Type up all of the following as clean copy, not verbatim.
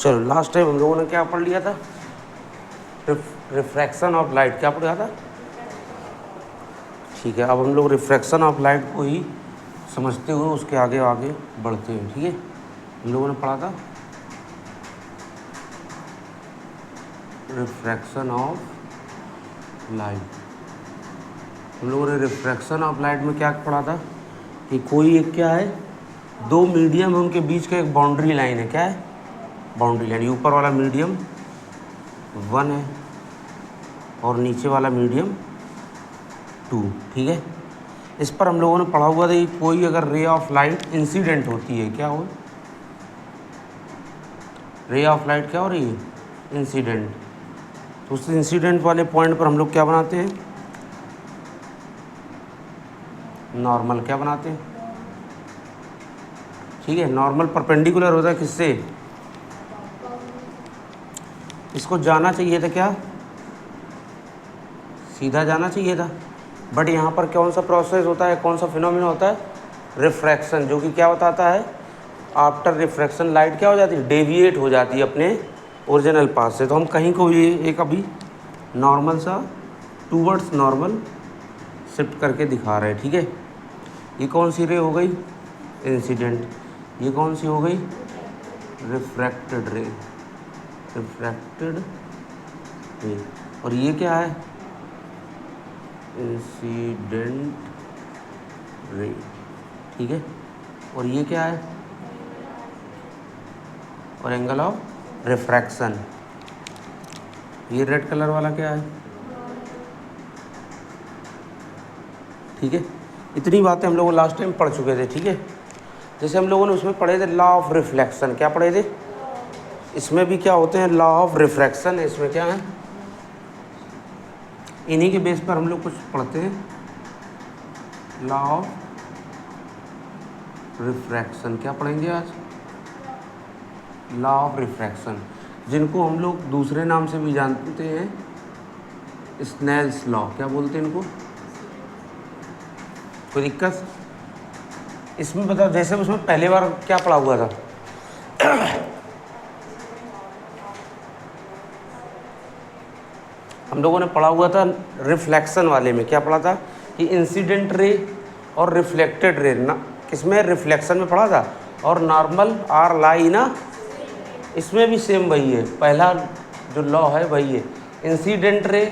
चलो last time हम लोगों ने क्या पढ़ लिया था, रिफ्रैक्शन ऑफ लाइट, क्या पढ़ा था? ठीक है, अब हम लोग रिफ्रैक्शन ऑफ लाइट को ही समझते हुए उसके आगे आगे बढ़ते हैं। ठीक है, हम लोगों ने पढ़ा था रिफ्रैक्शन ऑफ लाइट। हम लोगों ने रिफ्रैक्शन ऑफ लाइट में क्या पढ़ा था कि कोई एक क्या है, दो मीडियम है, उनके बीच का एक बाउंड्री लाइन है। क्या है? Boundary line. ऊपर वाला मीडियम 1 है और नीचे वाला मीडियम 2। ठीक है, इस पर हम लोगों ने पढ़ा हुआ था कि कोई अगर रे ऑफ लाइट इंसिडेंट होती है, क्या हो, रे ऑफ लाइट क्या हो रही है, इंसिडेंट, तो उस इंसिडेंट वाले पॉइंट पर हम लोग क्या बनाते हैं, नॉर्मल। क्या बनाते हैं? ठीक है, नॉर्मल परपेंडिकुलर होता है किससे, इसको जाना चाहिए था क्या, सीधा जाना चाहिए था, बट यहाँ पर कौन सा प्रोसेस होता है, कौन सा फिनोमिना होता है, रिफ्रैक्शन, जो कि क्या बताता है, आफ्टर रिफ्रैक्शन लाइट क्या हो जाती है, डेविएट हो जाती है अपने ओरिजिनल पाथ से। तो हम कहीं को ये एक अभी नॉर्मल सा टूवर्ड्स नॉर्मल शिफ्ट करके दिखा रहे हैं। ठीक है, ये कौन सी रे हो गई, इंसिडेंट, ये कौन सी हो गई, रिफ्रैक्टेड रे, रिफ्रैक्टेड रे, और ये क्या है, इंसिडेंट रे। ठीक है, और ये क्या है, और एंगल ऑफ रिफ्रैक्शन। ये रेड कलर वाला क्या है? ठीक है, इतनी बातें हम लोग लास्ट टाइम पढ़ चुके थे। ठीक है, जैसे हम लोगों ने उसमें पढ़े थे लॉ ऑफ रिफ्लेक्शन, क्या पढ़े थे, इसमें भी क्या होते हैं, लॉ ऑफ रिफ्रैक्शन है, इसमें क्या है, इन्हीं के बेस पर हम लोग कुछ पढ़ते हैं, लॉ ऑफ रिफ्रैक्शन। क्या पढ़ेंगे आज, लॉ ऑफ रिफ्रैक्शन, जिनको हम लोग दूसरे नाम से भी जानते हैं, स्नेल्स लॉ। क्या बोलते हैं इनको, कोई दिक्कत इसमें बताओ? जैसे उसमें पहले बार क्या पढ़ा हुआ था, हम लोगों ने पढ़ा हुआ था रिफ्लेक्शन वाले में, क्या पढ़ा था कि इंसिडेंट रे और रिफ्लेक्टेड रे ना, किसमें, रिफ्लेक्शन में पढ़ा था, और नॉर्मल आर लाई ना, इसमें भी सेम वही है, पहला जो लॉ है वही है, इंसिडेंट रे,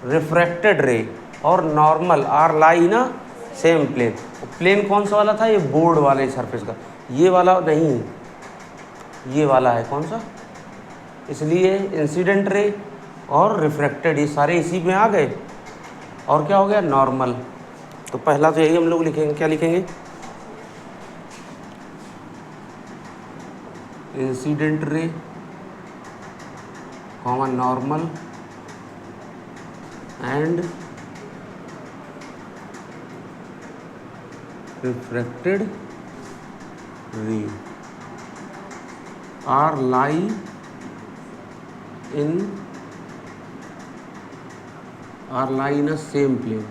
रिफ्रैक्टेड रे और नॉर्मल आर लाई ना सेम प्लेन। प्लेन कौन सा वाला था, ये बोर्ड वाले सरफेस का, ये वाला नहीं, ये वाला है कौन सा, इसलिए इंसिडेंट रे और रिफ्रैक्टेड ये सारे इसी में आ गए, और क्या हो गया, नॉर्मल। तो पहला तो यही हम लोग लिखेंगे, क्या लिखेंगे, incident ray common normal and refracted ray are lie in a same plane।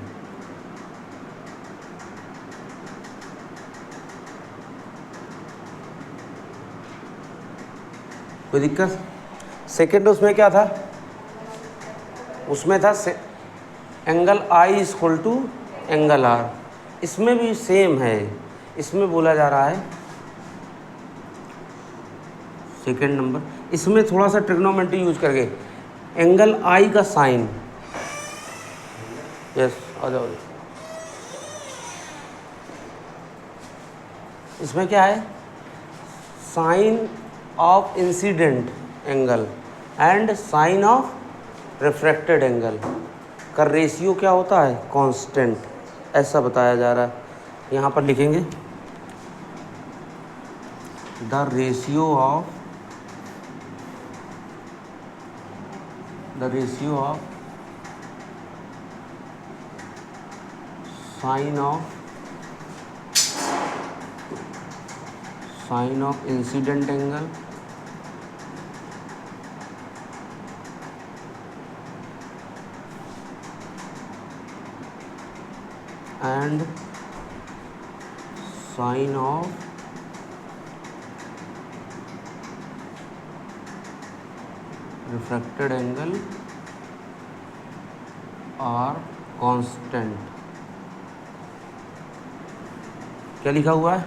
कोई दिक्कत? सेकेंड उसमें क्या था, उसमें था angle I is equal to angle R, इसमें भी सेम है, इसमें बोला जा रहा है सेकेंड नंबर, इसमें थोड़ा सा ट्रिग्नोमेट्री यूज करके एंगल आई का साइन, यस आ जाओ, इसमें क्या है, sine of incident angle and sine of refracted angle का रेशियो क्या होता है, कांस्टेंट, ऐसा बताया जा रहा है। यहाँ पर लिखेंगे the ratio of sine of incident angle and sine of refracted angle are constant. क्या लिखा हुआ है?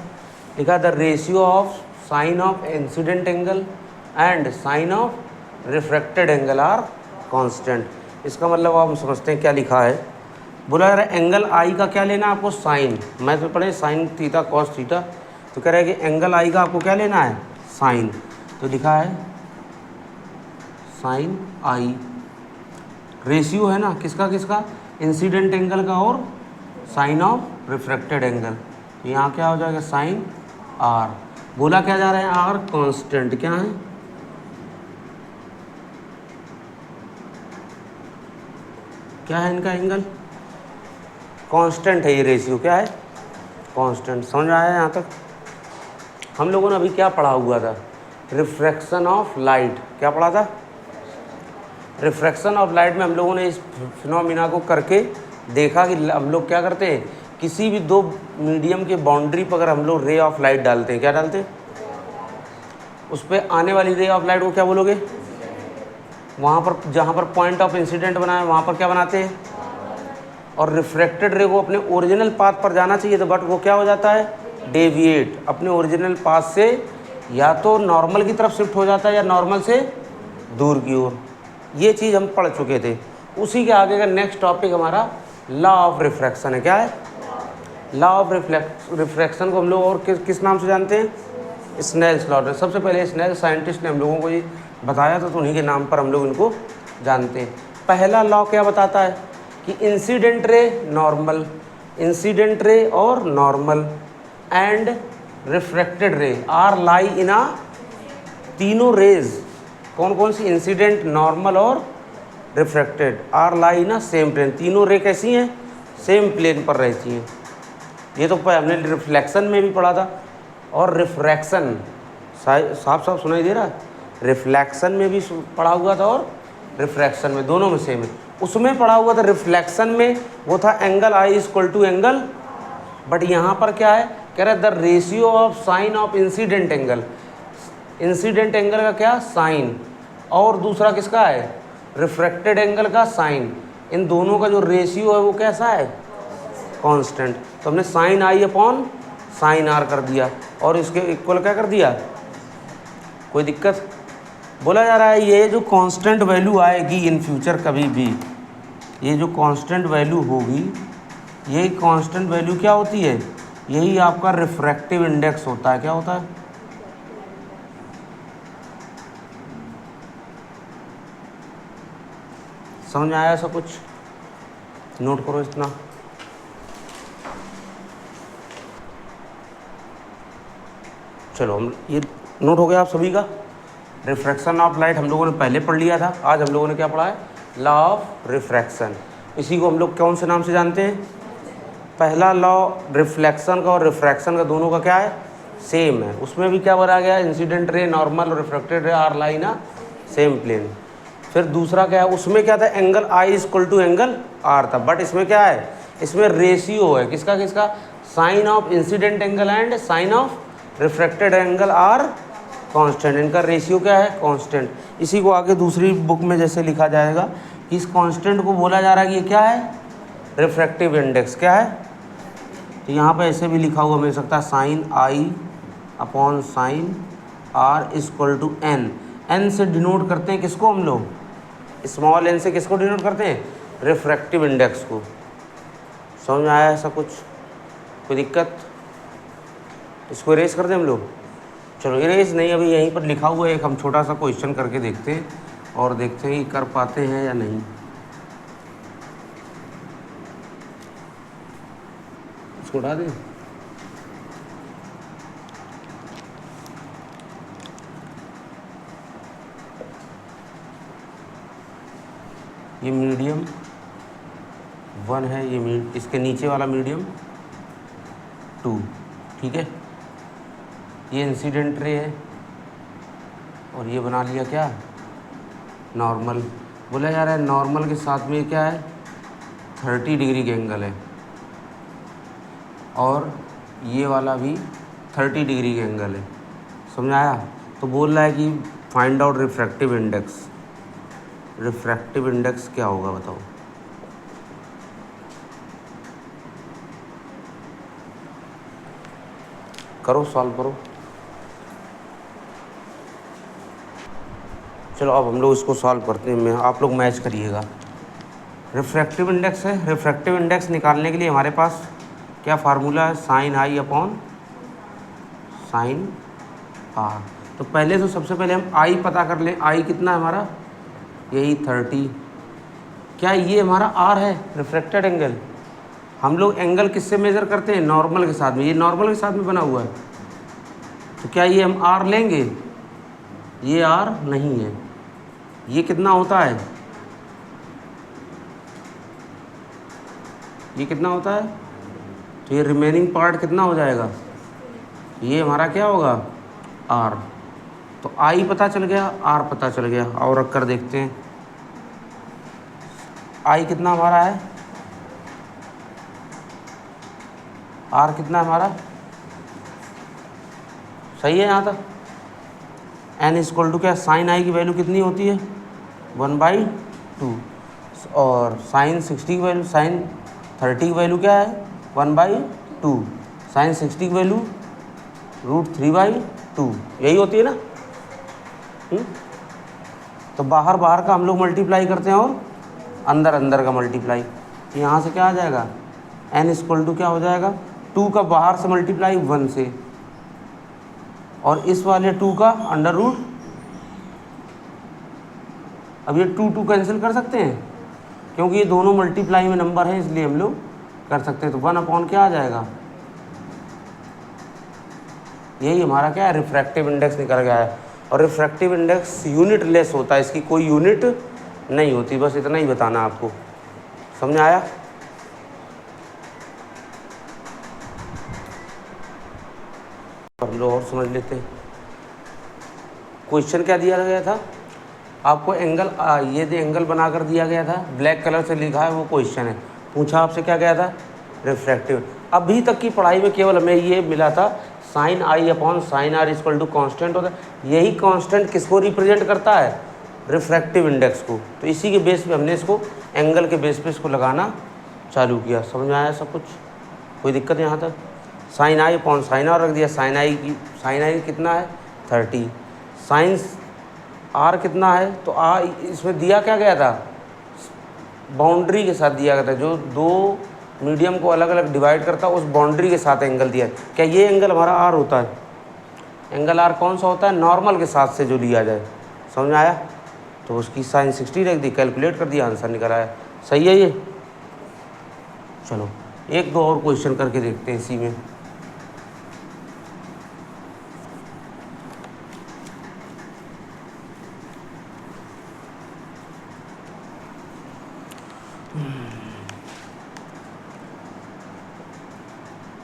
लिखा the ratio of sine of incident angle and sine of refracted angle are constant. इसका मतलब आप समझते हैं क्या लिखा है। बोला यार एंगल आई का क्या लेना है आपको? साइन। मैं तो पढ़े साइन थीटा कॉस थीटा, तो कह रहा है कि एंगल आई का आपको क्या लेना है? साइन। तो लिखा है साइन आई। रेशियो है ना किसका किसका? इंसिडेंट एंगल का और साइन ऑफ रिफ्रैक्टेड एंगल। तो यहाँ क्या हो जाएगा? Sine r. बोला क्या जा रहा है? R constant. क्या है? क्या है इनका एंगल? कांस्टेंट है ये रेशियो। क्या है? कांस्टेंट। समझ आया यहाँ तक? हम लोगों ने अभी क्या पढ़ा हुआ था? Refraction of light. क्या पढ़ा था? रिफ्रैक्शन ऑफ लाइट में हम लोगों ने इस फिनोमिना को करके देखा कि हम लोग क्या करते हैं, किसी भी दो मीडियम के बाउंड्री पर अगर हम लोग रे ऑफ लाइट डालते हैं, क्या डालते हैं? उस पर आने वाली रे ऑफ लाइट को क्या बोलोगे? वहाँ पर जहाँ पर पॉइंट ऑफ इंसिडेंट बना है वहाँ पर क्या बनाते हैं? और रिफ्रैक्टेड रे को अपने ओरिजिनल पाथ पर जाना चाहिए, तो बट वो क्या हो जाता है? डेविएट। अपने ओरिजिनल पाथ से या तो नॉर्मल की तरफ शिफ्ट हो जाता है या नॉर्मल से दूर की ओर। ये चीज़ हम पढ़ चुके थे। उसी के आगे का नेक्स्ट टॉपिक हमारा लॉ ऑफ रिफ्रैक्शन है। क्या है? लॉ ऑफ रिफ्रैक्शन को हम लोग और किस नाम से जानते हैं? Snell's law. सबसे पहले स्नेल साइंटिस्ट ने हम लोगों को ये बताया था, तो उन्हीं के नाम पर हम लोग इनको जानते हैं। पहला लॉ क्या बताता है कि incident ray normal, incident ray और normal and refracted ray are lie in a, तीनों रेज कौन कौन सी? इंसिडेंट, नॉर्मल और refracted are lie in a same plane. तीनों रे कैसी हैं? सेम प्लेन पर रहती हैं। ये तो हमने रिफ्लेक्शन में भी पढ़ा था। और रिफ्रैक्शन साफ साफ सुनाई दे रहा है? रिफ्लेक्शन में भी पढ़ा हुआ था और रिफ्रैक्शन में, दोनों में सेम है। उसमें पढ़ा हुआ था रिफ्लेक्शन में, वो था angle i equal to angle, but यहाँ पर क्या है? कह रहा है the ratio of sine of incident angle. Incident angle का क्या? साइन। और दूसरा किसका है? रिफ्रैक्टेड एंगल का साइन। इन दोनों का जो रेशियो है वो कैसा है? कांस्टेंट। तो हमने sine i upon sine r कर दिया और इसके इक्वल क्या कर दिया? कोई दिक्कत? बोला जा रहा है ये जो कांस्टेंट वैल्यू आएगी इन फ्यूचर कभी भी, ये जो कांस्टेंट वैल्यू होगी, यही कांस्टेंट वैल्यू क्या होती है? यही आपका रिफ्रैक्टिव इंडेक्स होता है। क्या होता है? समझ में आया ऐसा कुछ? नोट करो इतना। चलो हम ये नोट हो गया आप सभी का। रिफ्रैक्शन ऑफ लाइट हम लोगों ने पहले पढ़ लिया था। आज हम लोगों ने क्या पढ़ा है? Law of refraction. इसी को हम लोग कौन से नाम से जानते हैं? पहला लॉ रिफ्लेक्शन का और रिफ्रैक्शन का दोनों का क्या है? सेम है। उसमें भी क्या बना गया? इंसिडेंट रे नॉर्मल और refracted ray are lie in same plane. फिर दूसरा क्या है? उसमें क्या था? Angle i equal to angle r था, बट इसमें क्या है? इसमें रेशियो है किसका किसका? Sine of incident angle and sine of refracted angle are constant. इनका रेशियो क्या है? कांस्टेंट। इसी को आगे दूसरी बुक में जैसे लिखा जाएगा कि इस कांस्टेंट को बोला जा रहा है कि ये क्या है? Refractive index. क्या है? तो यहाँ पर ऐसे भी लिखा हुआ मिल सकता है, sine i upon sine r equal to n. N से डिनोट करते हैं किसको हम लोग? स्मॉल एन से किसको डिनोट करते हैं? रिफ्रैक्टिव इंडेक्स को। समझ में आया ऐसा कुछ? कोई दिक्कत? इसको इरेज कर दें हम लोग? चलो इरेज नहीं, अभी यहीं पर लिखा हुआ है, एक हम छोटा सा क्वेश्चन करके देखते हैं और देखते हैं कि कर पाते हैं या नहीं। इसको उठा दें। ये मीडियम 1 है, ये इसके नीचे वाला मीडियम 2, ठीक है। ये इंसिडेंट रे है और ये बना लिया क्या? नॉर्मल। बोला जा रहा है नॉर्मल के साथ में क्या है? 30 डिग्री का एंगल है और ये वाला भी 30 डिग्री का एंगल है। समझ आया? तो बोल रहा है कि find out refractive index. Refractive index क्या होगा बताओ। करो सॉल्व करो। चलो अब हम लोग इसको सॉल्व करते हैं, मैं आप लोग मैच करिएगा। रिफ्रैक्टिव इंडेक्स है, रिफ्रैक्टिव इंडेक्स निकालने के लिए हमारे पास क्या फार्मूला है, sine i upon sine r. तो पहले तो सबसे पहले हम आई पता कर लें। आई कितना है हमारा, यही 30। क्या ये हमारा आर है, रिफ्रैक्टेड एंगल। हम लोग एंगल किससे मेज़र करते हैं, नॉर्मल के साथ में। ये नॉर्मल के साथ में बना हुआ है, तो क्या ये हम आर लेंगे, ये आर नहीं है। ये कितना होता है, ये कितना होता है, तो ये रिमेनिंग पार्ट कितना हो जाएगा, ये हमारा क्या होगा, आर। तो आई पता चल गया, आर पता चल गया। और रख कर देखते हैं आई कितना हमारा है, आर कितना है हमारा, सही है यहाँ तक। एन इक्वल टू क्या, साइन आई की वैल्यू कितनी होती है, 1/2। और साइन 60 की वैल्यू, साइन 30 की वैल्यू क्या है, 1/2। साइन 60 की वैल्यू √3/2, यही होती है ना। तो बाहर बाहर का हम लोग मल्टीप्लाई करते हैं और अंदर अंदर का मल्टीप्लाई। तो यहाँ से क्या आ जाएगा, एन इक्वल टू क्या हो जाएगा, 2 का बाहर से मल्टीप्लाई 1 से, और इस वाले 2 का √। अब ये 2 कैंसिल कर सकते हैं, क्योंकि ये दोनों मल्टीप्लाई में नंबर हैं, इसलिए हम लोग कर सकते हैं। तो 1 अपॉन क्या आ जाएगा, यही हमारा क्या है, रिफ्रैक्टिव इंडेक्स निकल गया है। और रिफ्रैक्टिव इंडेक्स यूनिट लेस होता है, इसकी कोई यूनिट नहीं होती। बस इतना ही बताना आपको, समझ आया। हम लोग और समझ लेते हैं। क्वेश्चन क्या दिया गया था आपको, एंगल ये जो एंगल बनाकर दिया गया था, ब्लैक कलर से लिखा है, वो क्वेश्चन है। पूछा आपसे क्या गया था, रिफ्रैक्टिव। अभी तक की पढ़ाई में केवल हमें ये मिला था, sine i upon sine r equal to constant होता है। यही कॉन्स्टेंट किसको रिप्रेजेंट करता है, रिफ्रैक्टिव इंडेक्स को। तो इसी के बेस पे हमने इसको एंगल के बेस पे इसको लगाना चालू किया। समझ में आया सब कुछ, कोई दिक्कत यहाँ तक। Sine i upon sine r रख दिया। साइन आई कितना है 30, साइन आर कितना है, तो आर इसमें दिया क्या गया था, बाउंड्री के साथ दिया गया था, जो दो मीडियम को अलग अलग डिवाइड करता है, उस बाउंड्री के साथ एंगल दिया है। क्या ये एंगल हमारा आर होता है, एंगल आर कौन सा होता है, नॉर्मल के साथ से जो लिया जाए। समझ में आया। तो उसकी साइन 60 रख दी, कैलकुलेट कर दिया, आंसर निकल आया। सही है ये। चलो एक दो और क्वेश्चन करके देखते हैं इसी में।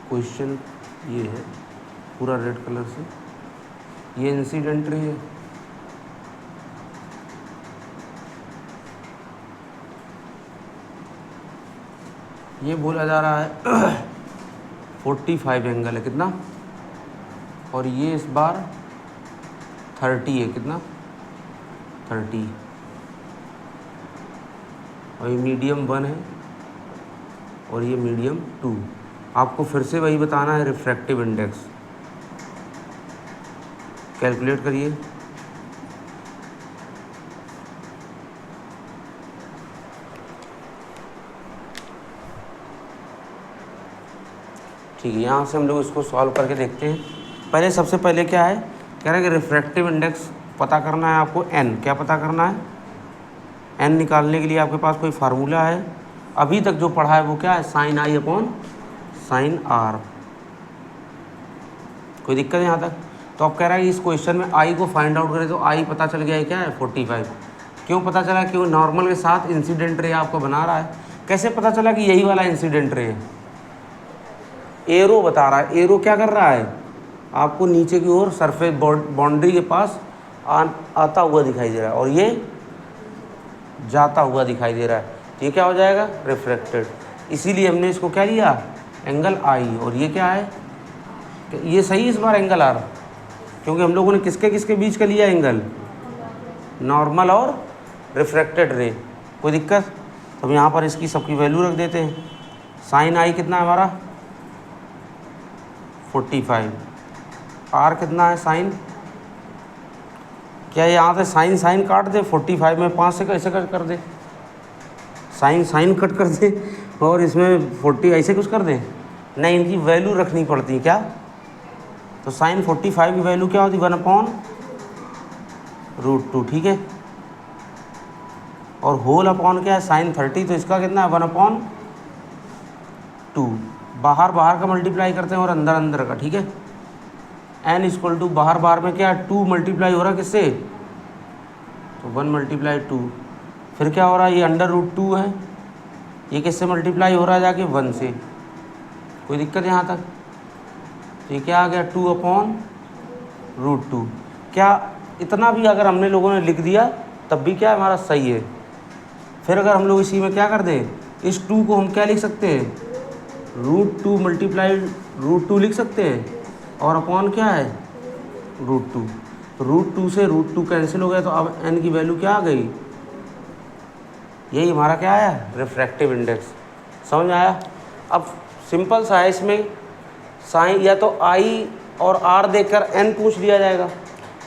क्वेश्चन ये है पूरा रेड कलर से, ये इंसिडेंट रे है। ये बोला जा रहा है 45 एंगल है, कितना, और ये इस बार 30 है, कितना 30, और ये मीडियम 1 है और ये मीडियम 2। आपको फिर से वही बताना है, रिफ्रैक्टिव इंडेक्स कैलकुलेट करिए। ठीक है, यहाँ से हम लोग इसको सॉल्व करके देखते हैं। पहले सबसे पहले क्या है, कह रहे हैं कि रिफ्रैक्टिव इंडेक्स पता करना है आपको, एन क्या पता करना है, एन निकालने के लिए आपके पास कोई फार्मूला है। अभी तक जो पढ़ा है वो क्या है, sine i upon sine r. कोई दिक्कत है यहाँ तक। तो अब कह रहा है कि इस क्वेश्चन में आई को फाइंड आउट करें, तो आई पता चल गया है क्या है 45। क्यों पता चला, क्यों, नॉर्मल के साथ इंसिडेंट रे आपको बना रहा है। कैसे पता चला कि यही वाला इंसिडेंट रे है, एरो बता रहा है। एरो क्या कर रहा है, आपको नीचे की ओर सरफेस बाउंड्री के पास आता हुआ दिखाई दे रहा है, और ये जाता हुआ दिखाई दे रहा है। ये क्या हो जाएगा, रिफ्लेक्टेड। इसीलिए हमने इसको क्या लिया, एंगल आई। और ये क्या है, ये सही इस बार एंगल आर, क्योंकि हम लोगों ने किसके किसके बीच का लिया एंगल, नॉर्मल और रिफ्रैक्टेड रे। कोई दिक्कत? तो हम यहाँ पर इसकी सबकी वैल्यू रख देते हैं। साइन आई कितना है हमारा 45, आर कितना है साइन, क्या यहाँ से साइन साइन काट दे 45 में 5 से कैसे कट कर दे, साइन साइन कट कर दे और इसमें 40 ऐसे कुछ कर दे, नहीं इनकी वैल्यू रखनी पड़ती है क्या। तो साइन 45 की वैल्यू क्या होती है 1/√2, ठीक है। और होल अपॉन क्या है साइन 30, तो इसका कितना है 1/2, बाहर बाहर का मल्टीप्लाई करते हैं और अंदर अंदर का, ठीक है। n इक्वल टू बाहर बाहर में क्या है 2 मल्टीप्लाई हो रहा है किससे, तो 1 × 2, फिर क्या हो रहा है ये √2 है, ये किससे मल्टीप्लाई हो रहा है जाके 1 से। कोई दिक्कत यहाँ तक? तो ये क्या आ गया 2/√2। क्या इतना भी अगर हमने लोगों ने लिख दिया तब भी क्या हमारा सही है। फिर अगर हम लोग इसी में क्या कर दें, इस 2 को हम क्या लिख सकते हैं √2 × √2 लिख सकते हैं, और अपॉन क्या है √2, √2 से √2 कैंसिल हो गया, तो अब n की वैल्यू क्या आ गई, यही हमारा क्या आया रिफ्रैक्टिव इंडेक्स। समझ आया? अब सिंपल सा है, इसमें साइन या तो आई और आर देकर n पूछ लिया जाएगा,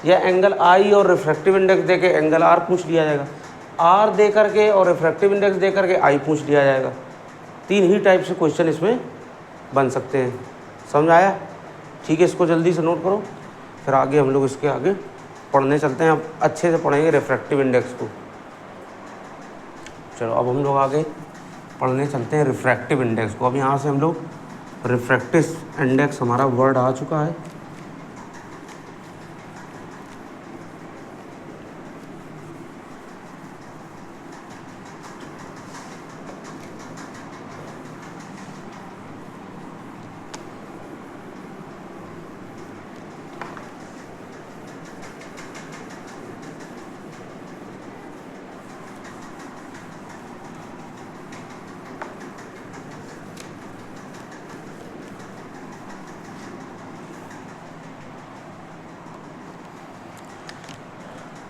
या एंगल आई और रिफ्रैक्टिव इंडेक्स देके एंगल आर पूछ लिया जाएगा, आर दे करके और रिफ्रैक्टिव इंडेक्स दे करके आई पूछ लिया जाएगा। 3 ही टाइप से क्वेश्चन इसमें बन सकते हैं। समझ आया? ठीक है, इसको जल्दी से नोट करो, फिर आगे हम लोग इसके आगे पढ़ने चलते हैं। अब अच्छे से पढ़ेंगे रिफ्रैक्टिव इंडेक्स को। चलो अब हम लोग आगे पढ़ने चलते हैं रिफ्रैक्टिव इंडेक्स को। अब यहाँ से हम लोग रिफ्रैक्टिव इंडेक्स हमारा वर्ड आ चुका है।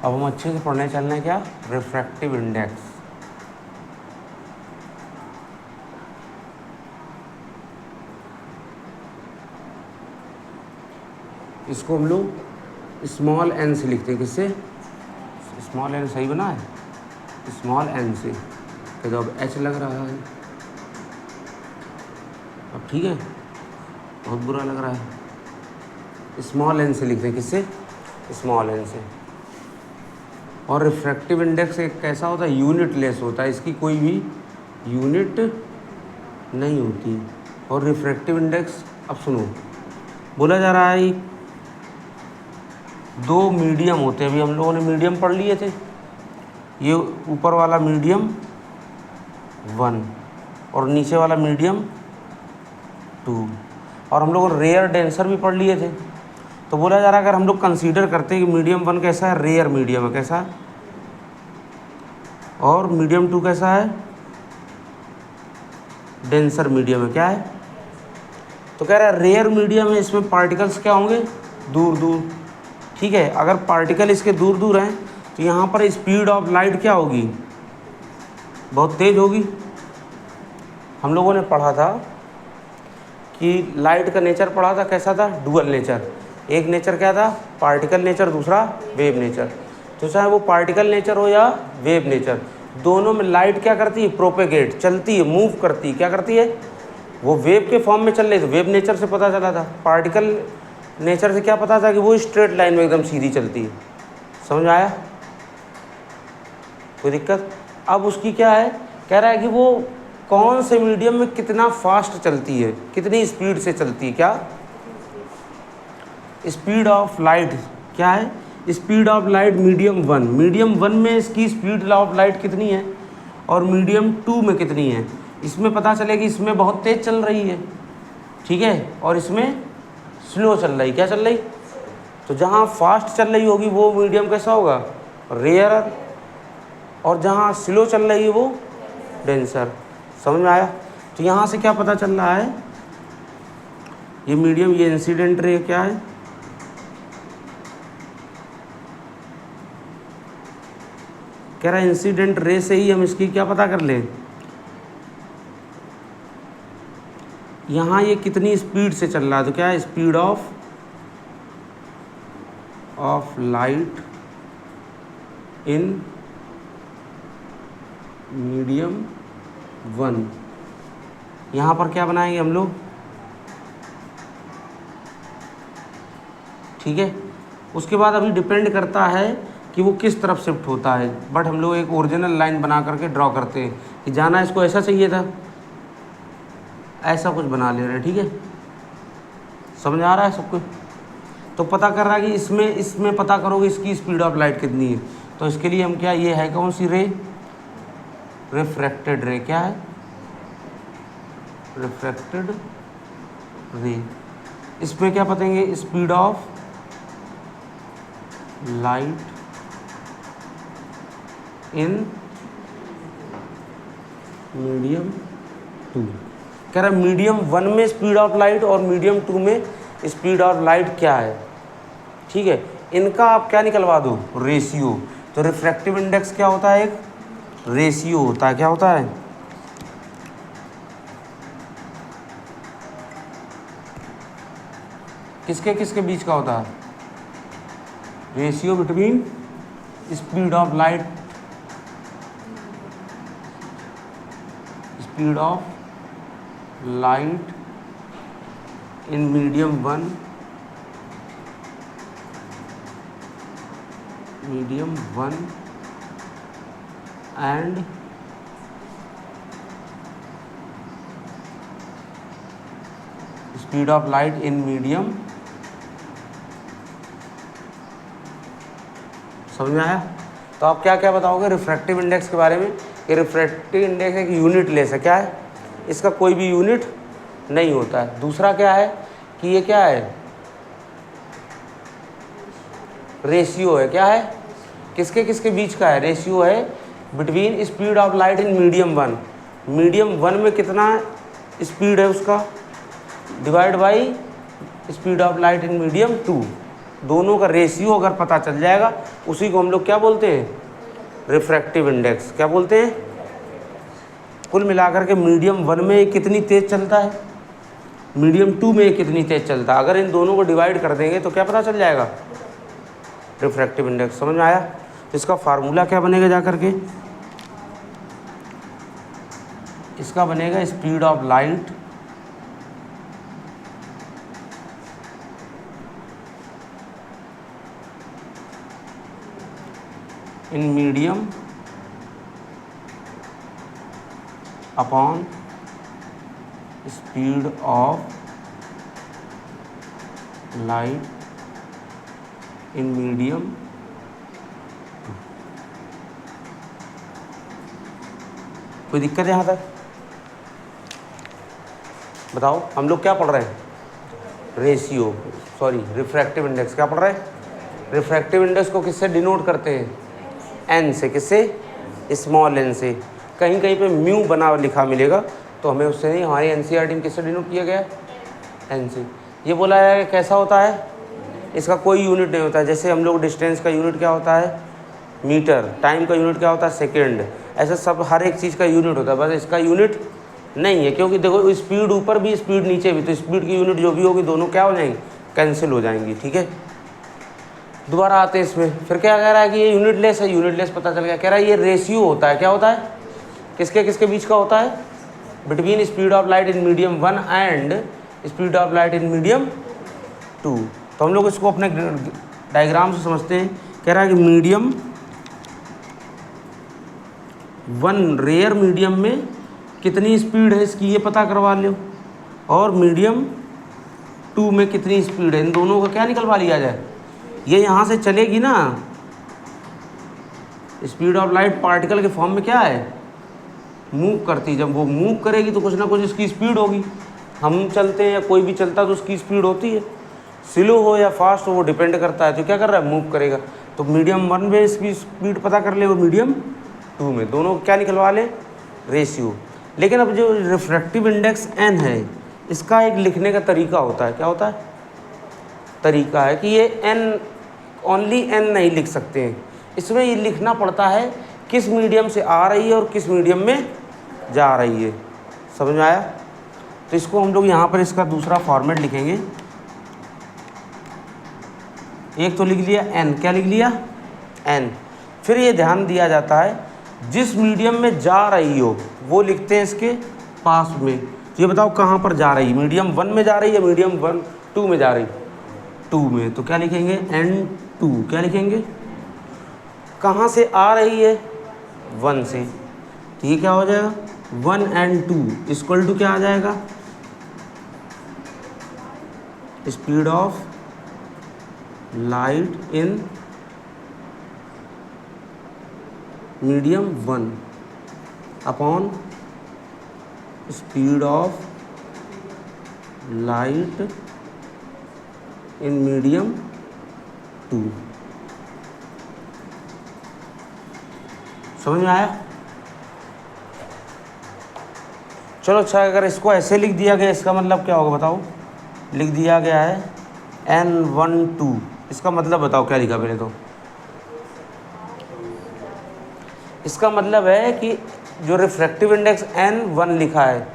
अब हम अच्छे से पढ़ने चलना है क्या रिफ्रैक्टिव इंडेक्स। इसको हम लोग स्मॉल n से लिखते हैं। किससे? स्मॉल n सही बना है, स्मॉल n से। तो अब h लग रहा है, अब ठीक है, बहुत बुरा लग रहा है। स्मॉल n से लिखते हैं। किससे? स्मॉल n से। और रिफ्रैक्टिव इंडेक्स एक कैसा होता है यूनिट लेस होता है, इसकी कोई भी यूनिट नहीं होती। और रिफ्रैक्टिव इंडेक्स, अब सुनो, बोला जा रहा है 2 मीडियम होते हैं। अभी हम लोगों ने मीडियम पढ़ लिए थे, ये ऊपर वाला मीडियम 1 और नीचे वाला मीडियम 2, और हम लोग रेयर डेंसर भी पढ़ लिए थे। तो बोला जा रहा है अगर हम लोग कंसीडर करते हैं कि मीडियम 1 कैसा है, रेयर मीडियम है, कैसा है, और मीडियम 2 कैसा है, डेंसर मीडियम है, क्या है। तो कह रहा है रेयर मीडियम है, इसमें पार्टिकल्स क्या होंगे दूर दूर, ठीक है। अगर पार्टिकल इसके दूर दूर हैं तो यहाँ पर स्पीड ऑफ लाइट क्या होगी, बहुत तेज़ होगी। हम लोगों ने पढ़ा था कि लाइट का नेचर पढ़ा था, कैसा था, डुअल नेचर। एक नेचर क्या था, पार्टिकल नेचर, दूसरा वेव नेचर। तो चाहे वो पार्टिकल नेचर हो या वेव नेचर, दोनों में लाइट क्या करती है, प्रोपेगेट, चलती है, मूव करती है। क्या करती है, वो वेव के फॉर्म में चल रही थी, वेव नेचर से पता चला था। पार्टिकल नेचर से क्या पता था कि वो स्ट्रेट लाइन में एकदम सीधी चलती है। समझ आया? कोई दिक्कत? अब उसकी क्या है, कह रहा है कि वो कौन से मीडियम में कितना फास्ट चलती है, कितनी स्पीड से चलती है। क्या स्पीड ऑफ लाइट, क्या है speed of light medium 1, medium 1 में इसकी स्पीड ऑफ लाइट कितनी है और मीडियम 2 में कितनी है। इसमें पता चलेगी इसमें बहुत तेज़ चल रही है, ठीक है, और इसमें स्लो चल रही, क्या चल रही। तो जहाँ फास्ट चल रही होगी वो मीडियम कैसा होगा, रेयर, और जहाँ स्लो चल रही है वो डेंसर। समझ में आया? तो यहाँ से क्या पता चल रहा है, ये मीडियम, ये इंसिडेंट रे क्या है, कह रहा है इंसिडेंट रे से ही हम इसकी क्या पता कर लें, यहाँ ये कितनी स्पीड से चल रहा है, तो क्या है speed of light in medium 1। यहाँ पर क्या बनाएंगे हम लोग, ठीक है। उसके बाद अभी डिपेंड करता है कि वो किस तरफ शिफ्ट होता है, बट हम लोग एक ओरिजिनल लाइन बना करके ड्रॉ करते हैं कि जाना इसको ऐसा चाहिए था, ऐसा कुछ बना ले रहे हैं, ठीक है। समझ आ रहा है सबको? तो पता कर रहा है कि इसमें पता करोगे इसकी स्पीड ऑफ लाइट कितनी है, तो इसके लिए हम क्या, ये है कौन सी रे, रिफ्रैक्टेड रे। क्या है, रिफ्रैक्टेड रे। इसमें क्या पतेंगे, speed of light in medium 2। कह रहा है मीडियम 1 में स्पीड ऑफ लाइट और मीडियम 2 में स्पीड ऑफ लाइट क्या है, ठीक है। इनका आप क्या निकलवा दो, रेशियो। तो रिफ्रैक्टिव इंडेक्स क्या होता है, एक रेशियो होता है। क्या होता है, किसके किसके बीच का होता है, ratio between speed of light, speed of light in medium 1 and speed of light in medium. समझ में आया? तो आप क्या क्या बताओगे रिफ्रैक्टिव इंडेक्स के बारे में, कि रिफ्रैक्टिव इंडेक्स एक यूनिट लेस है। क्या है, इसका कोई भी यूनिट नहीं होता है। दूसरा क्या है कि ये क्या है, रेशियो है। क्या है, किसके किसके बीच का है, रेशियो है between speed of light in medium 1। Medium 1 में कितना स्पीड है उसका, divide by speed of light in medium 2। दोनों का रेशियो अगर पता चल जाएगा, उसी को हम लोग क्या बोलते हैं, रिफ्रैक्टिव इंडेक्स। क्या बोलते हैं, कुल मिलाकर के मीडियम 1 में कितनी तेज़ चलता है, मीडियम 2 में कितनी तेज़ चलता है, अगर इन दोनों को डिवाइड कर देंगे तो क्या पता चल जाएगा, रिफ्रैक्टिव इंडेक्स। समझ में आया? तो इसका फार्मूला क्या बनेगा जा करके, इसका बनेगा speed of light in medium upon speed of light in medium 2। कोई दिक्कत है यहाँ तक? बताओ, हम लोग क्या पढ़ रहे हैं, रेशियो, सॉरी रिफ्रैक्टिव इंडेक्स। क्या पढ़ रहे हैं, रिफ्रैक्टिव इंडेक्स को किससे डिनोट करते हैं, एन से। किससे, स्मॉल एन से। कहीं कहीं पे म्यू बना लिखा मिलेगा, तो हमें उससे नहीं, हमारी एनसीईआरटी में किससे डिनोट किया गया है, एन से। ये बोला है कैसा होता है, इसका कोई यूनिट नहीं होता है। जैसे हम लोग डिस्टेंस का यूनिट क्या होता है, मीटर, टाइम का यूनिट क्या होता है, सेकेंड, ऐसा सब हर एक चीज़ का यूनिट होता है, बस इसका यूनिट नहीं है। क्योंकि देखो स्पीड ऊपर भी, स्पीड नीचे भी, तो स्पीड की यूनिट जो भी होगी दोनों क्या हो जाएंगी, कैंसिल हो जाएंगी, ठीक है। दोबारा आते हैं इसमें, फिर क्या कह रहा है कि ये यूनिटलेस है, यूनिटलेस पता चल गया। कह रहा है ये रेशियो होता है। क्या होता है, किसके किसके बीच का होता है, between speed of light in medium 1 and speed of light in medium 2। तो हम लोग इसको अपने डायग्राम से समझते हैं। कह रहा है कि मीडियम 1, रेयर मीडियम में कितनी स्पीड है इसकी, ये पता करवा लो, और मीडियम 2 में कितनी स्पीड है, इन दोनों का क्या निकलवा लिया जाए। ये यहाँ से चलेगी ना, स्पीड ऑफ लाइट पार्टिकल के फॉर्म में क्या है, मूव करती। जब वो मूव करेगी तो कुछ ना कुछ इसकी स्पीड होगी। हम चलते हैं या कोई भी चलता है तो उसकी स्पीड होती है, स्लो हो या फास्ट हो वो डिपेंड करता है। तो क्या कर रहा है, मूव करेगा। तो मीडियम 1 में इसकी स्पीड पता कर ले, और मीडियम 2 में, दोनों क्या निकलवा ले, रेशियो। लेकिन अब जो रिफ्रैक्टिव इंडेक्स n है, इसका एक लिखने का तरीका होता है। क्या होता है, तरीका है कि ये n ओनली n नहीं लिख सकते हैं, इसमें ये लिखना पड़ता है किस मीडियम से आ रही है और किस मीडियम में जा रही है। समझ में आया? तो इसको हम लोग यहाँ पर इसका दूसरा फॉर्मेट लिखेंगे। एक तो लिख लिया n, क्या लिख लिया n। फिर ये ध्यान दिया जाता है जिस मीडियम में जा रही हो वो लिखते हैं इसके पास में। ये बताओ कहाँ पर जा रही, मीडियम 1 में जा रही है, मीडियम 2 में जा रही, 2 में, तो क्या लिखेंगे n2। क्या लिखेंगे? कहाँ से आ रही है? 1 से। तो ये क्या हो जाएगा 1 and 2 इक्वल टू क्या आ जाएगा? Speed of light in medium 1 upon speed of light in medium 2। समझ में आया? चलो अच्छा, अगर इसको ऐसे लिख दिया गया इसका मतलब क्या होगा बताओ? लिख दिया गया है n12, इसका मतलब बताओ क्या लिखा पहले तो? इसका मतलब है कि जो रिफ्रैक्टिव इंडेक्स n1 लिखा है,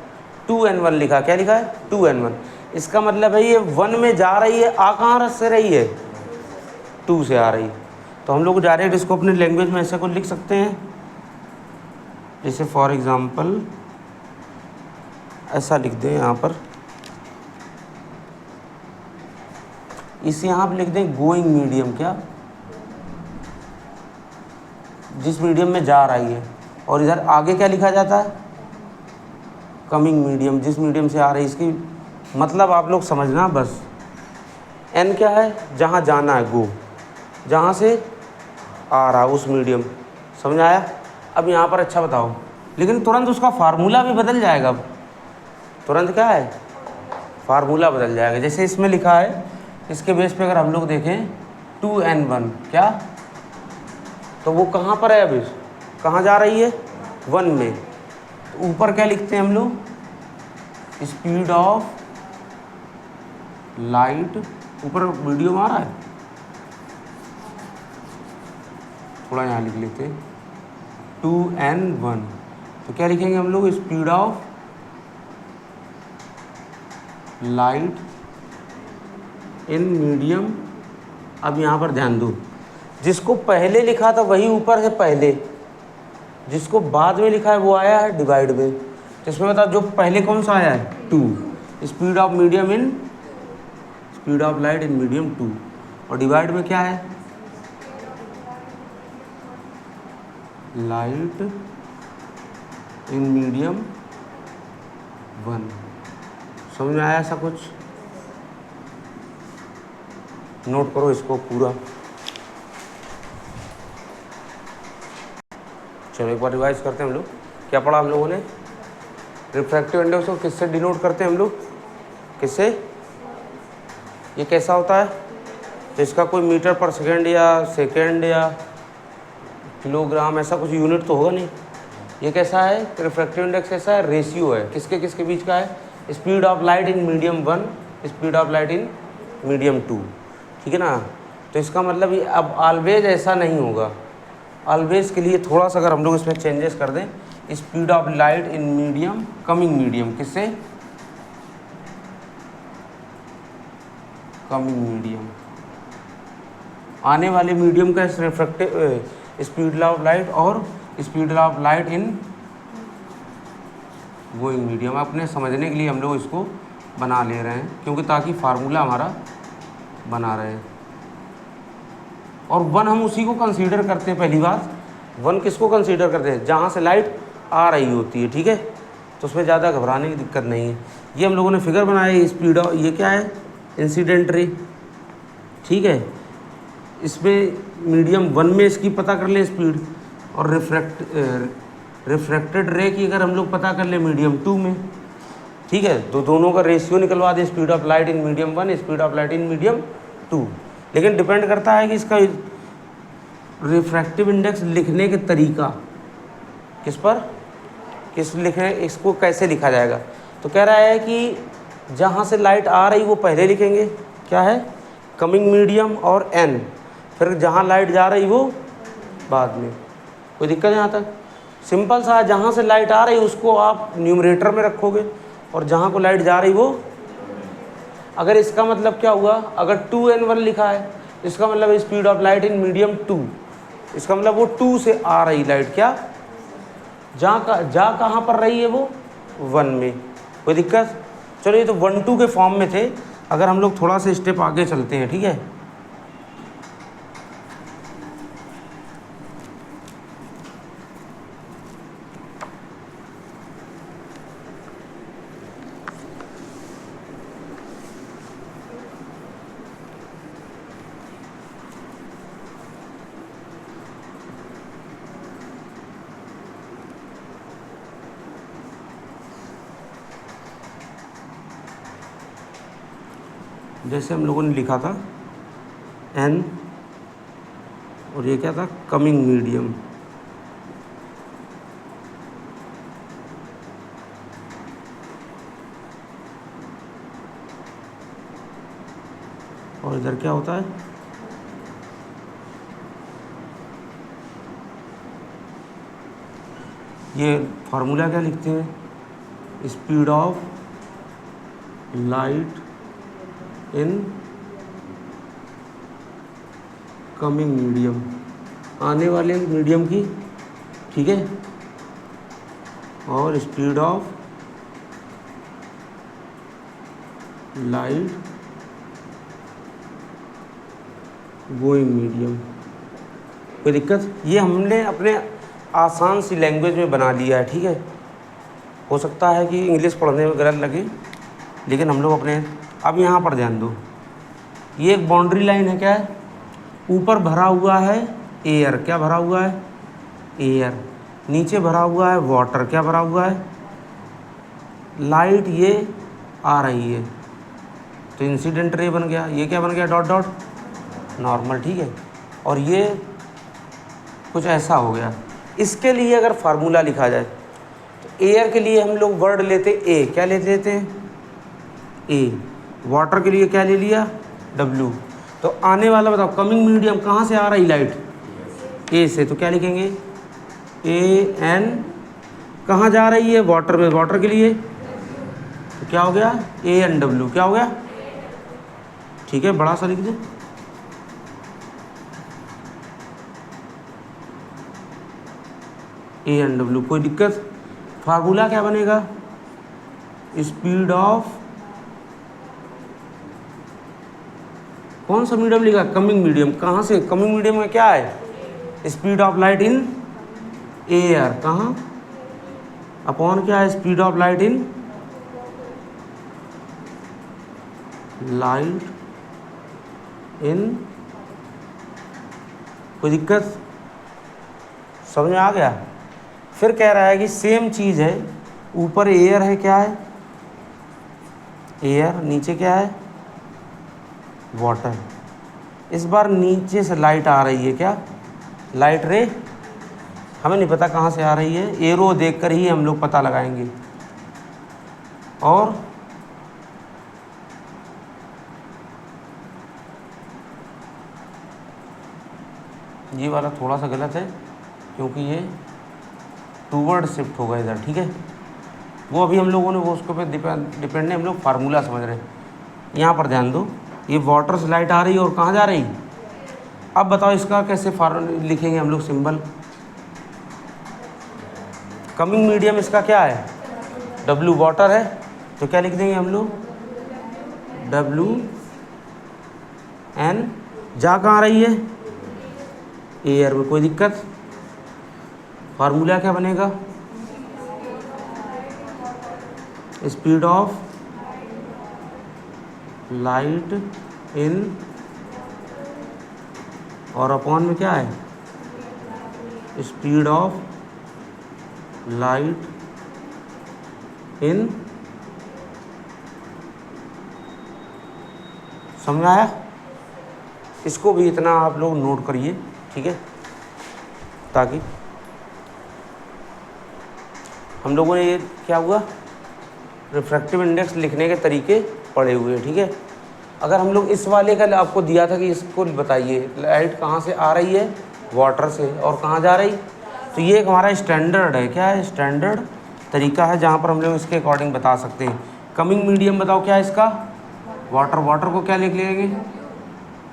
2n1 लिखा, क्या लिखा है 2n1, इसका मतलब है ये 1 में जा रही है, आ कहाँ से रही है? 2 से आ रही है। तो हम लोग डायरेक्ट इसको अपने लैंग्वेज में ऐसे को लिख सकते हैं, जैसे फॉर एग्जांपल ऐसा लिख दें यहाँ पर, इसे यहाँ पर लिख दें गोइंग मीडियम, क्या, जिस मीडियम में जा रही है, और इधर आगे क्या लिखा जाता है? कमिंग मीडियम, जिस मीडियम से आ रही है। इसकी मतलब आप लोग समझना बस, n क्या है? जहाँ जाना है, गो, जहाँ से आ रहा उस मीडियम। समझ आया? अब यहाँ पर अच्छा बताओ, लेकिन तुरंत उसका फार्मूला भी बदल जाएगा। अब तुरंत क्या है? फार्मूला बदल जाएगा। जैसे इसमें लिखा है, इसके बेस पे अगर हम लोग देखें 2n1, क्या, तो वो कहाँ पर है? अभी कहाँ जा रही है? 1 में। तो ऊपर क्या लिखते हैं हम लोग? स्पीड ऑफ लाइट, ऊपर वीडियो में आ रहा है, थोड़ा यहाँ लिख लेते हैं 2n1। तो क्या लिखेंगे हम लोग? Speed of light in medium. अब यहाँ पर ध्यान दो, जिसको पहले लिखा था वही ऊपर है पहले, जिसको बाद में लिखा है वो आया है डिवाइड में। तो इसमें बता, जो पहले कौन सा आया है? 2, speed of medium in, speed of light in medium 2, और डिवाइड में क्या है? Light in medium 1। समझ में आया ऐसा कुछ? नोट करो इसको पूरा। चलो एक बार रिवाइज करते हैं हम लोग। क्या पढ़ा हम लोगों ने? रिफ्रैक्टिव इंडेक्स को किससे डिनोट करते हैं हम लोग? किससे? ये कैसा होता है? तो इसका कोई मीटर पर सेकेंड या सेकेंड या किलोग्राम ऐसा कुछ यूनिट तो होगा नहीं। ये कैसा है? रिफ्रैक्टिव इंडेक्स कैसा है? रेशियो है। किसके किसके बीच का है? Speed of light in medium 1, speed of light in medium 2। ठीक है ना? तो इसका मतलब ये अब ऑलवेज ऐसा नहीं होगा। ऑलवेज के लिए थोड़ा सा अगर हम लोग इसमें चेंजेस कर दें, speed of light in medium coming medium, किससे? कमिंग मीडियम, आने वाले मीडियम का रिफ्रैक्टिव स्पीड ऑफ लाइट और speed of light in going medium. अपने समझने के लिए हम लोग इसको बना ले रहे हैं, क्योंकि ताकि फार्मूला हमारा बना रहे। और 1 हम उसी को कंसीडर करते हैं। पहली बात, 1 किसको कंसीडर करते हैं? जहाँ से लाइट आ रही होती है। ठीक है, तो उसमें ज़्यादा घबराने की दिक्कत नहीं है। ये हम लोगों ने फिगर बनाया, स्पीड ऑफ, ये क्या है? Incident ray. ठीक है, इसमें मीडियम 1 में इसकी पता कर ले स्पीड, और रिफ्रैक्टेड रे की अगर हम लोग पता कर ले मीडियम 2 में। ठीक है, तो दोनों का रेशियो निकलवा दे, speed of light in medium 1, speed of light in medium 2। लेकिन डिपेंड करता है कि इसका रिफ्रैक्टिव इंडेक्स लिखने के तरीका किस पर, किस लिखे, इसको कैसे लिखा जाएगा। तो कह रहा है कि जहाँ से लाइट आ रही वो पहले लिखेंगे, क्या है? कमिंग मीडियम और n, फिर जहाँ लाइट जा रही वो बाद में। कोई दिक्कत है यहाँ तक? सिंपल सा, जहाँ से लाइट आ रही उसको आप न्यूमरेटर में रखोगे और जहाँ को लाइट जा रही वो। अगर इसका मतलब क्या हुआ, अगर 2n1 लिखा है इसका मतलब speed of light in medium 2, इसका मतलब वो 2 से आ रही लाइट, क्या जा कहाँ पर रही है वो 1 में। कोई दिक्कत? चलो ये तो 1-2 के फॉर्म में थे। अगर हम लोग थोड़ा सा स्टेप आगे चलते हैं, ठीक है। जैसे हम लोगों ने लिखा था n, और ये क्या था, कमिंग मीडियम। और इधर क्या होता है, ये फार्मूला क्या लिखते हैं, speed of light in coming medium, आने वाले मीडियम की, ठीक है। और speed of light going medium. कोई दिक्कत? ये हमने अपने आसान सी लैंग्वेज में बना लिया है, ठीक है। हो सकता है कि इंग्लिश पढ़ने में गलत लगे, लेकिन हम लोग अपने, अब यहाँ पर ध्यान दो, ये एक बाउंड्री लाइन है, क्या है, ऊपर भरा हुआ है एयर, क्या भरा हुआ है, एयर। नीचे भरा हुआ है वाटर, क्या भरा हुआ है, लाइट। ये आ रही है तो इंसिडेंट रे बन गया, ये क्या बन गया, डॉट डॉट नॉर्मल, ठीक है। और ये कुछ ऐसा हो गया। इसके लिए अगर फार्मूला लिखा जाए तो एयर के लिए हम लोग वर्ड लेते ए, क्या लेते हैं, ए। वाटर के लिए क्या ले लिया, W। तो आने वाला बताओ, कमिंग मीडियम कहाँ से आ रही लाइट, ए से, तो क्या लिखेंगे, AN। कहाँ जा रही है, वाटर में, वाटर के लिए तो क्या हो गया, ANW, क्या हो गया, ठीक है। बड़ा सा लिख दे, ANW। कोई दिक्कत? फार्मूला क्या बनेगा, स्पीड ऑफ, कौन सा मीडियम लिखा, कमिंग मीडियम। कहाँ से, कमिंग मीडियम में क्या है, speed of light in air, कहाँ, अपॉन क्या है, speed of light in light in. कोई दिक्कत? समझ में आ गया? फिर कह रहा है कि सेम चीज़ है, ऊपर एयर है, क्या है, एयर, नीचे क्या है, वाटर। इस बार नीचे से लाइट आ रही है, क्या, लाइट रे। हमें नहीं पता कहाँ से आ रही है, एरो देखकर ही हम लोग पता लगाएंगे। और ये वाला थोड़ा सा गलत है क्योंकि ये टूवर्ड शिफ्ट होगा इधर, ठीक है। वो अभी हम लोगों ने वो उसके पे डिपेंड है, हम लोग फार्मूला समझ रहे हैं। यहाँ पर ध्यान दो, ये वाटर से लाइट आ रही है और कहाँ जा रही। अब बताओ इसका कैसे लिखेंगे हम लोग सिंबल। कमिंग मीडियम इसका क्या है, W, वाटर है, तो क्या लिख देंगे हम लोग, WN। जा कहाँ रही है, एयर में। कोई दिक्कत? फार्मूला क्या बनेगा, स्पीड ऑफ लाइट इन, और अपॉन में क्या है, स्पीड ऑफ लाइट इन। समझ में आया? इसको भी इतना आप लोग नोट करिए, ठीक है, ताकि हम लोगों ने ये क्या हुआ, रिफ्रैक्टिव इंडेक्स लिखने के तरीके पढ़े हुए, ठीक है। अगर हम लोग इस वाले का आपको दिया था कि इसको बताइए लाइट कहाँ से आ रही है, वाटर से, और कहाँ जा रही, तो ये एक हमारा स्टैंडर्ड है, क्या है, स्टैंडर्ड तरीका है जहाँ पर हम लोग इसके अकॉर्डिंग बता सकते हैं। कमिंग मीडियम बताओ क्या है इसका, वाटर। वाटर को क्या लिख लेंगे,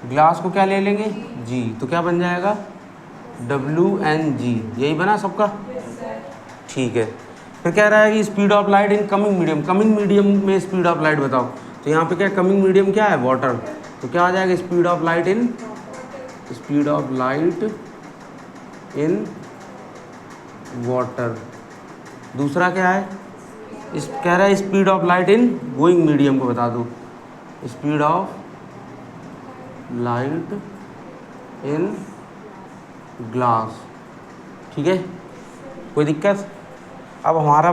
ग्लास को क्या ले लेंगे, जी, तो क्या बन जाएगा WNG, यही बना सबका, ठीक है। फिर कह रहा है कि speed of light in coming medium, coming medium में स्पीड ऑफ लाइट बताओ। तो यहाँ पे क्या कमिंग मीडियम क्या है, वाटर, तो क्या आ जाएगा speed of light in water. दूसरा क्या है, इस कह रहा है speed of light in going medium को बता दो, speed of light in glass, ठीक है, कोई दिक्कत। अब हमारे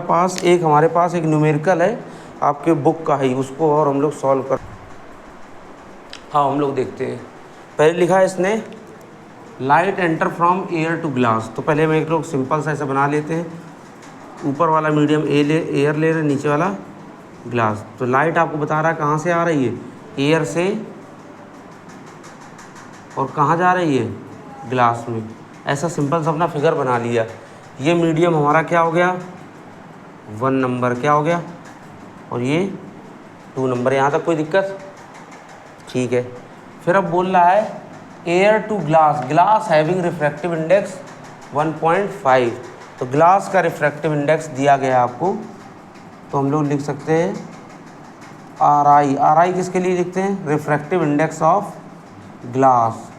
पास एक न्यूमेरिकल है आपके बुक का ही, उसको और हम लोग सॉल्व कर, हाँ हम लोग देखते हैं। पहले लिखा है इसने light enter from air to glass, तो पहले हम एक लोग सिंपल सा ऐसा बना लेते हैं। ऊपर वाला मीडियम एयर ले रहे, नीचे वाला ग्लास। तो लाइट आपको बता रहा है कहाँ से आ रही है, एयर से, और कहाँ जा रही है, ग्लास में। ऐसा सिंपल सा अपना फिगर बना लिया। ये मीडियम हमारा क्या हो गया, 1 नंबर, क्या हो गया, और ये 2 नंबर। यहाँ तक कोई दिक्कत, ठीक है। फिर अब बोल रहा है air to glass, glass having refractive index 1.5, तो ग्लास का रिफ्रैक्टिव इंडेक्स दिया गया आपको, तो हम लोग लिख सकते हैं RI किसके लिए लिखते हैं, रिफ्रैक्टिव इंडेक्स ऑफ ग्लास।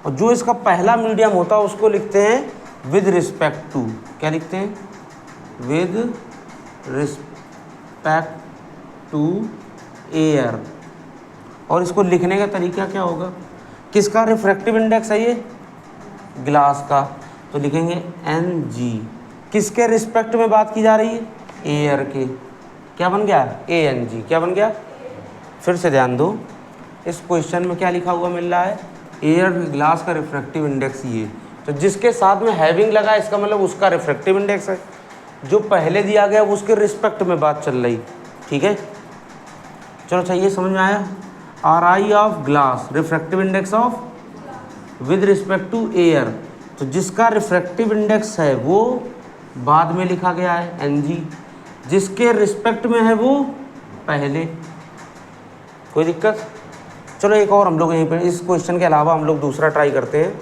और जो इसका पहला मीडियम होता है उसको लिखते हैं विद रिस्पेक्ट टू, क्या लिखते हैं, विद रिस्पेक्ट टू एयर। और इसको लिखने का तरीका क्या होगा, किसका रिफ्रैक्टिव इंडेक्स है ये, ग्लास का, तो लिखेंगे NG। किसके रिस्पेक्ट में बात की जा रही है, एयर के, क्या बन गया, ANG, क्या बन गया। फिर से ध्यान दो, इस क्वेश्चन में क्या लिखा हुआ मिल रहा है, एयर ग्लास का रिफ्रैक्टिव इंडेक्स ये, तो जिसके साथ में हैविंग लगा इसका मतलब उसका रिफ्रैक्टिव इंडेक्स है। जो पहले दिया गया वो उसके रिस्पेक्ट में बात चल रही, ठीक है। चलो अच्छा, ये समझ में आया। RI of glass, refractive index of with respect to air, तो जिसका रिफ्रैक्टिव इंडेक्स है वो बाद में लिखा गया है NG, जिसके रिस्पेक्ट में है वो पहले, कोई दिक्कत। चलो एक और हम लोग यहीं पर इस क्वेश्चन के अलावा हम लोग दूसरा ट्राई करते हैं।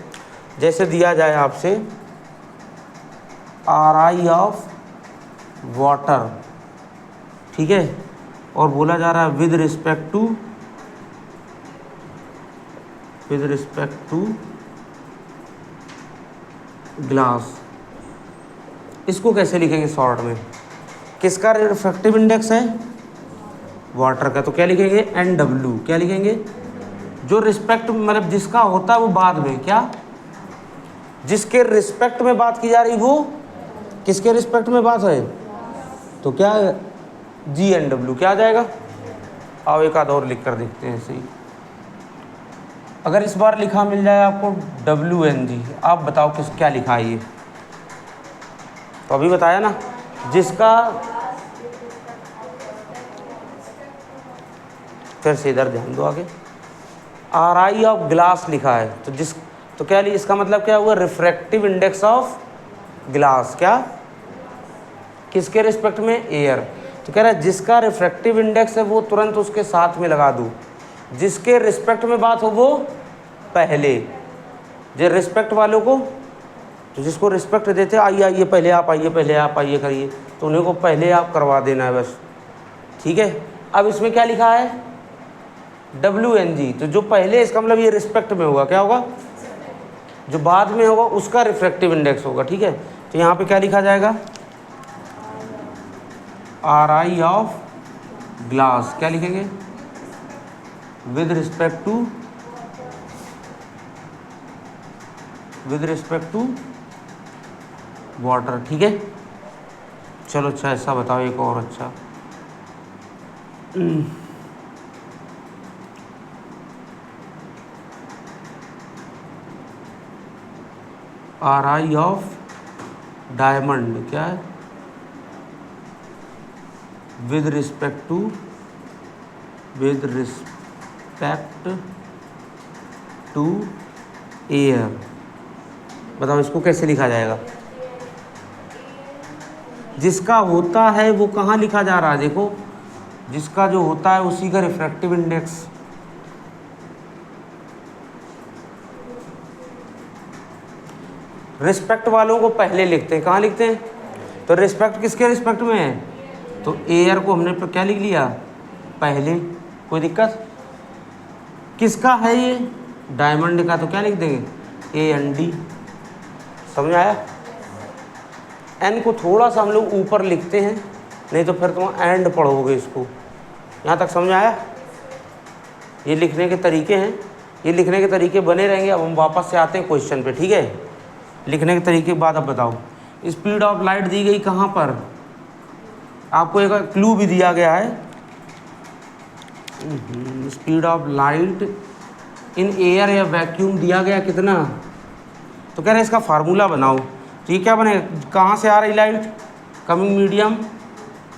जैसे दिया जाए आपसे RI ऑफ वाटर, ठीक है, और बोला जा रहा है विद रिस्पेक्ट टू ग्लास। इसको कैसे लिखेंगे शॉर्ट में, किसका रिफ्रैक्टिव इंडेक्स है, वाटर का, तो क्या लिखेंगे NW, क्या लिखेंगे, जो रिस्पेक्ट मतलब जिसका होता है वो बाद में, क्या, जिसके रिस्पेक्ट में बात की जा रही वो किसके रिस्पेक्ट में बात है, तो क्या GNW, क्या आ जाएगा। आओ एक आध और लिख कर देखते हैं सही। अगर इस बार लिखा मिल जाए आपको WNG, आप बताओ क्या लिखा है ये, तो अभी बताया ना, जिसका, फिर से इधर ध्यान दो आगे, RI ऑफ ग्लास लिखा है, तो क्या इसका मतलब क्या हुआ, रिफ्रैक्टिव इंडेक्स ऑफ ग्लास, क्या, किसके रिस्पेक्ट में, एयर। तो कह रहा है जिसका रिफ्रैक्टिव इंडेक्स है वो तुरंत उसके साथ में लगा दूँ, जिसके रिस्पेक्ट में बात हो वो पहले, जो रिस्पेक्ट वालों को, तो जिसको रिस्पेक्ट देते आइए पहले आप आइए करिए, तो उन्हीं को पहले आप करवा देना है बस, ठीक है। अब इसमें क्या लिखा है WNG, तो जो पहले, इसका मतलब ये रिस्पेक्ट में होगा, क्या होगा, जो बाद में होगा उसका रिफ्रैक्टिव इंडेक्स होगा, ठीक है। तो यहाँ पे क्या लिखा जाएगा, RI ऑफ ग्लास, क्या लिखेंगे, विद रिस्पेक्ट टू वाटर, ठीक है। चलो अच्छा, ऐसा बताओ एक और अच्छा, RI ऑफ डायमंड, क्या है, विद रिस्पेक्ट टू एयर, बताओ इसको कैसे लिखा जाएगा? जिसका होता है वो कहाँ लिखा जा रहा है? देखो, जिसका जो होता है उसी का रिफ्रैक्टिव इंडेक्स। रिस्पेक्ट वालों को पहले लिखते हैं, कहाँ लिखते हैं? तो रिस्पेक्ट किसके रिस्पेक्ट में है? तो एयर को हमने क्या लिख लिया पहले, कोई दिक्कत? किसका है ये? डायमंड का, तो क्या लिख देंगे? AND। समझ आया? एन को थोड़ा सा हम लोग ऊपर लिखते हैं, नहीं तो फिर तुम एंड पढ़ोगे इसको। यहाँ तक समझ आया? ये लिखने के तरीके हैं, ये लिखने के तरीके बने रहेंगे। अब हम वापस से आते हैं क्वेश्चन पे, ठीक है? लिखने के तरीके के बाद अब बताओ, स्पीड ऑफ लाइट दी गई कहाँ पर? आपको एक क्लू भी दिया गया है। Speed of light in air या वैक्यूम दिया गया कितना? तो कह रहे हैं इसका फार्मूला बनाओ। तो ये क्या बनेगा? कहाँ से आ रही लाइट? Coming medium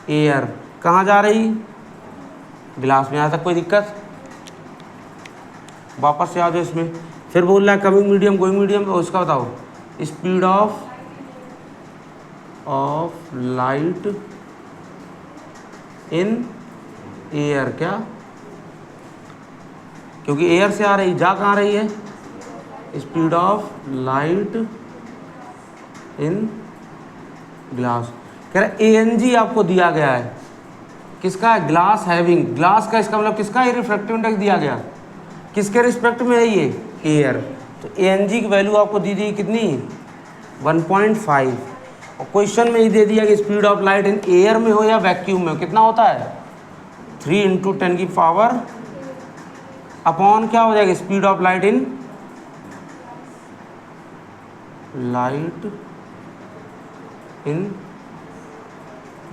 air. कहाँ जा रही? ग्लास में। यहाँ तक कोई दिक्कत? वापस से आ जाओ इसमें। फिर बोल रहा है कमिंग मीडियम गोइंग मीडियम, तो उसका बताओ। Speed of light in air, क्या? क्योंकि एयर से आ रही, जा कहाँ रही है? Speed of light in glass. कह रहा ANG आपको दिया गया है, किसका है? Glass having. ग्लास का इसका मतलब किसका? ये रिफ्रैक्टिव इंडेक्स दिया गया, किसके रिस्पेक्ट में है ये? एयर। तो ANG की वैल्यू आपको दी दी कितनी? 1.5। और क्वेश्चन में ही दे दिया कि speed of light in air में हो या वैक्यूम में हो, कितना होता है? 3 × 10 की पावर अपॉन क्या हो जाएगा? Speed of light in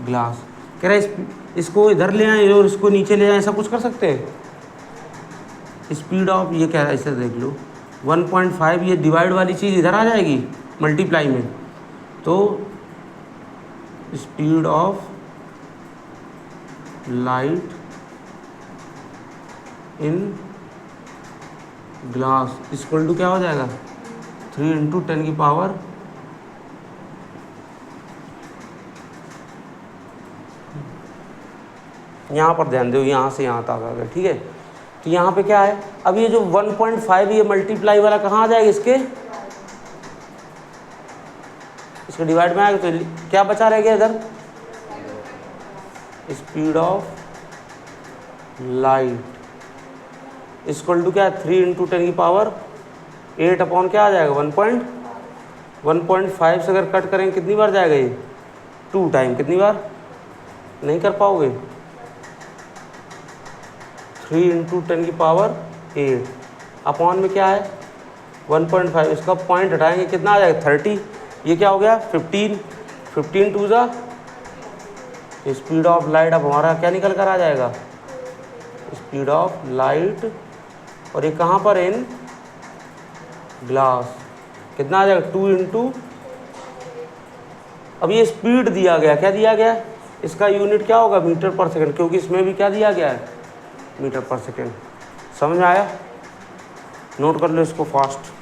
glass. कह रहे इसको इधर ले आए और इसको नीचे ले आए, ऐसा कुछ कर सकते हैं? स्पीड ऑफ, ये क्या है, इसे देख लो, 1.5, ये डिवाइड वाली चीज़ इधर आ जाएगी मल्टीप्लाई में। तो speed of light in glass equal to क्या हो जाएगा? 3 × 10 की पावर यहाँ पर ध्यान दो, यहाँ से यहाँ तक आ गया, ठीक है? तो यहाँ पे क्या है? अब ये जो 1.5 ये मल्टीप्लाई वाला कहाँ आ जाएगा? इसके डिवाइड में आएगा, तो क्या बचा रह गया इधर? Speed of light equal to क्या है? 3 × 10 की पावर 8 अपॉन क्या आ जाएगा? 1.5 से अगर कट करेंगे कितनी बार जाएगा ये? 2 टाइम। कितनी बार? नहीं कर पाओगे। 3 × 10 की पावर 8 अपॉन में क्या है? 1.5। इसका पॉइंट हटाएंगे, कितना आ जाएगा? 30। ये क्या हो गया? 15 2 जा। स्पीड ऑफ लाइट अब हमारा क्या निकल कर आ जाएगा? स्पीड ऑफ लाइट, और ये कहाँ पर? In glass. कितना आ जाएगा? 2 × अब ये स्पीड दिया गया, क्या दिया गया? इसका यूनिट क्या होगा? मीटर पर सेकंड, क्योंकि इसमें भी क्या दिया गया है? मीटर पर सेकंड। समझ में आया? नोट कर लो इसको फास्ट।